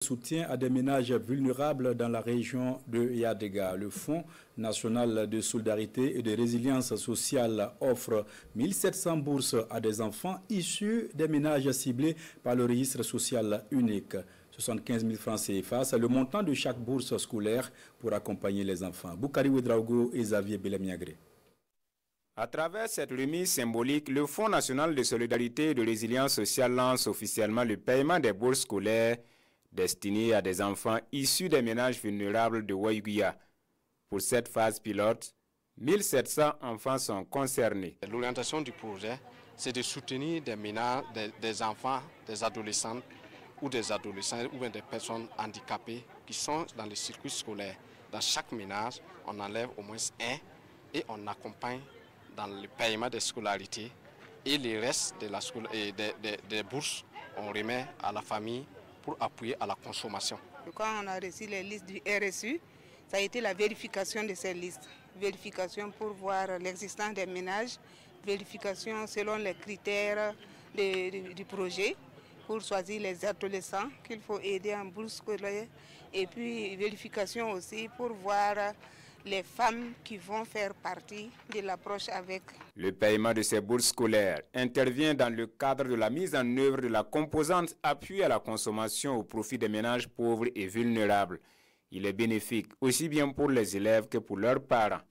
Soutien à des ménages vulnérables dans la région de Yadega. Le Fonds national de solidarité et de résilience sociale offre 1700 bourses à des enfants issus des ménages ciblés par le registre social unique. 75 000 francs CFA, c'est le montant de chaque bourse scolaire pour accompagner les enfants. Boukari Ouedraogo et Xavier Belemiagré. À travers cette remise symbolique, le Fonds national de solidarité et de résilience sociale lance officiellement le paiement des bourses scolaires destinées à des enfants issus des ménages vulnérables de Waïguya. Pour cette phase pilote, 1700 enfants sont concernés. L'orientation du projet, c'est de soutenir des ménages, des enfants, des adolescents ou des adolescents ou des personnes handicapées qui sont dans le circuit scolaire. Dans chaque ménage, on enlève au moins un et on accompagne dans le paiement des scolarités et le reste des bourses, on remet à la famille pour appuyer à la consommation. Quand on a reçu les listes du RSU, ça a été la vérification de ces listes. Vérification pour voir l'existence des ménages, vérification selon les critères du projet pour choisir les adolescents qu'il faut aider en bourse scolaire et puis vérification aussi pour voir les femmes qui vont faire partie de l'approche avec. Le paiement de ces bourses scolaires intervient dans le cadre de la mise en œuvre de la composante appui à la consommation au profit des ménages pauvres et vulnérables. Il est bénéfique aussi bien pour les élèves que pour leurs parents.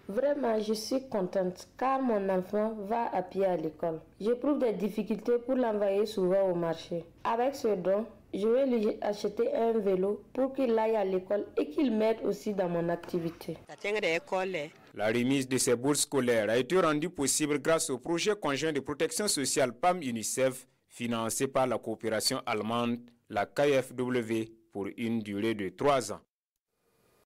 Vraiment, je suis contente car mon enfant va à pied à l'école. J'éprouve des difficultés pour l'envoyer souvent au marché. Avec ce don, je vais lui acheter un vélo pour qu'il aille à l'école et qu'il m'aide aussi dans mon activité. La remise de ces bourses scolaires a été rendue possible grâce au projet conjoint de protection sociale PAM-UNICEF financé par la coopération allemande, la KfW, pour une durée de 3 ans.